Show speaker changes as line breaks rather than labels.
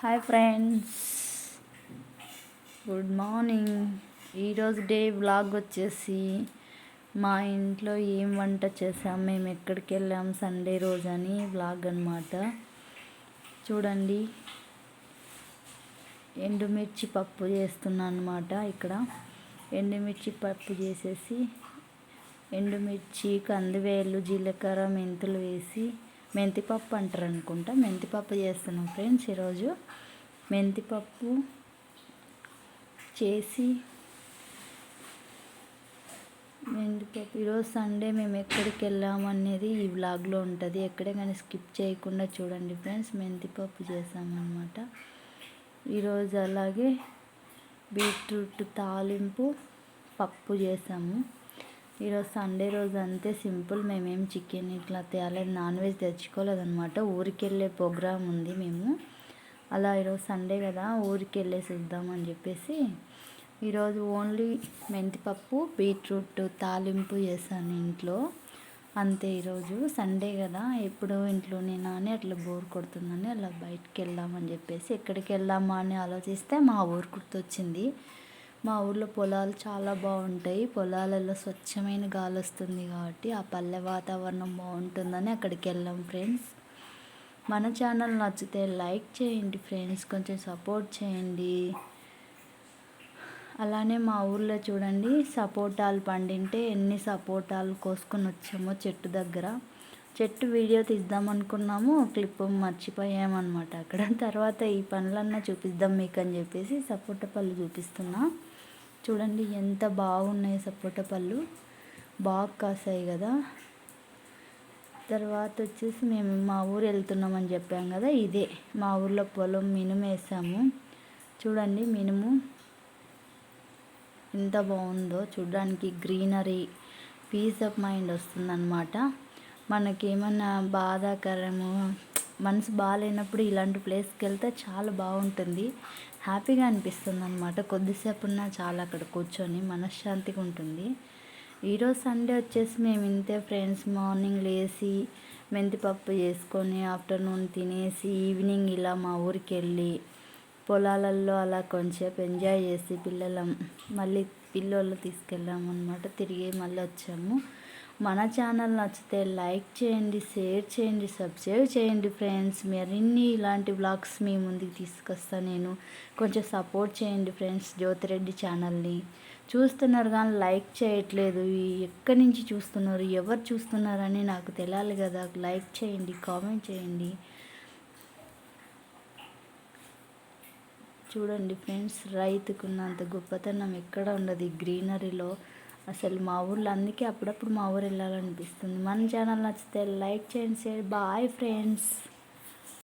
Hi friends, good morning. ఈరోజు day vlog వచ్చేసి మా ఇంట్లో ఏం వంట చేసాం, మేము ఎక్కడికి వెళ్ళాం సండే రోజు అని వ్లాగ్ అనమాట. చూడండి, ఎండుమిర్చి పప్పు చేస్తున్నాను అనమాట. ఇక్కడ ఎండుమిర్చి పప్పు చేసేసి ఎండుమిర్చి, కందివేలు, జీలకర్ర, మెంతులు వేసి మెంతిపప్పు అంటారు అనుకుంటా, మెంతిపప్పు చేస్తున్నాం ఫ్రెండ్స్. ఈరోజు మెంతిపప్పు చేసి ఈరోజు సండే మేము ఎక్కడికి వెళ్ళాము అనేది ఈ వ్లాగ్లో ఉంటుంది. ఎక్కడే కానీ స్కిప్ చేయకుండా చూడండి ఫ్రెండ్స్. మెంతిపప్పు చేసామన్నమాట ఈరోజు. అలాగే బీట్రూట్ తాలింపు పప్పు చేసాము. ఈరోజు సండే రోజు అంతే సింపుల్. మేమేం చికెన్ ఇట్లా తేలేదు, నాన్ వెజ్ తెచ్చుకోలేదన్నమాట. ఊరికి వెళ్ళే ప్రోగ్రాం ఉంది మేము. అలా ఈరోజు సండే కదా, ఊరికి వెళ్ళేసి వద్దామని చెప్పేసి ఈరోజు ఓన్లీ మెంతిపప్పు, బీట్రూట్ తాలింపు చేశాను ఇంట్లో అంతే. ఈరోజు సండే కదా, ఎప్పుడు ఇంట్లోనేనా అని అట్లా బోర్ కొడుతుందని అలా బయటికి వెళ్దామని చెప్పేసి ఎక్కడికి వెళ్దామా అని ఆలోచిస్తే మా ఊరు గుర్తొచ్చింది. మా ఊర్లో పొలాలు చాలా బాగుంటాయి. పొలాలలో స్వచ్ఛమైన గాలి వస్తుంది కాబట్టి ఆ పల్లె వాతావరణం బాగుంటుందని అక్కడికి వెళ్ళాం ఫ్రెండ్స్. మన ఛానల్ నచ్చితే లైక్ చేయండి ఫ్రెండ్స్, కొంచెం సపోర్ట్ చేయండి. అలానే మా ఊర్లో చూడండి, సపోటాలు పండింటే ఎన్ని సపోటాలు కోసుకొని వచ్చామో చెట్టు దగ్గర. చెట్టు వీడియో తీద్దాం అనుకున్నాము, క్లిప్ మర్చిపోయామన్నమాట అక్కడ. తర్వాత ఈ పనులన్నా చూపిద్దాం మీకు అని చెప్పేసి సపోటా పళ్ళు చూపిస్తున్నా. చూడండి ఎంత బాగున్నాయి సపోటా పళ్ళు, బాగా కాసాయి కదా. తర్వాత వచ్చేసి మేము మా ఊరు వెళ్తున్నామని చెప్పాం కదా, ఇదే మా ఊర్లో పొలం మినుము వేసాము. చూడండి మినుము ఎంత బాగుందో చూడడానికి, గ్రీనరీ, పీస్ ఆఫ్ మైండ్ వస్తుందన్నమాట. మనకేమన్నా బాధాకరము, మనసు బాగాలేనప్పుడు ఇలాంటి ప్లేస్కి వెళ్తే చాలా బాగుంటుంది, హ్యాపీగా అనిపిస్తుంది అనమాట. కొద్దిసేపు ఉన్నా చాలా అక్కడ కూర్చొని మనశ్శాంతిగా ఉంటుంది. ఈరోజు సండే వచ్చేసి మేము ఇంతే ఫ్రెండ్స్. మార్నింగ్ లేచి మెంతిపప్పు చేసుకొని ఆఫ్టర్నూన్ తినేసి ఈవినింగ్ ఇలా మా ఊరికి వెళ్ళి పొలాలలో అలా కొంచెంసేపు ఎంజాయ్ చేసి మళ్ళీ పిల్లోళ్ళు తీసుకెళ్ళాము అనమాట. తిరిగి మళ్ళీ వచ్చాము. మన ఛానల్ నచ్చితే లైక్ చేయండి, షేర్ చేయండి, సబ్స్క్రైబ్ చేయండి ఫ్రెండ్స్. మరిన్ని ఇలాంటి వ్లాగ్స్ మీ ముందుకు తీసుకొస్తాను నేను. కొంచెం సపోర్ట్ చేయండి ఫ్రెండ్స్. జ్యోతిరెడ్డి ఛానల్ని చూస్తున్నారు కానీ లైక్ చేయట్లేదు. ఎక్కడి నుంచి చూస్తున్నారు, ఎవరు చూస్తున్నారని నాకు తెలియాలి కదా. లైక్ చేయండి, కామెంట్ చేయండి. చూడండి ఫ్రెండ్స్, రైతుకున్నంత గొప్పతనం ఎక్కడ ఉండదు ఈ గ్రీనరీలో అసలు. మా ఊర్లో అందుకే అప్పుడప్పుడు మా ఊరు వెళ్ళాలనిపిస్తుంది. మన ఛానల్ నచ్చితే లైక్ చేయండి, షేర్. Bye friends.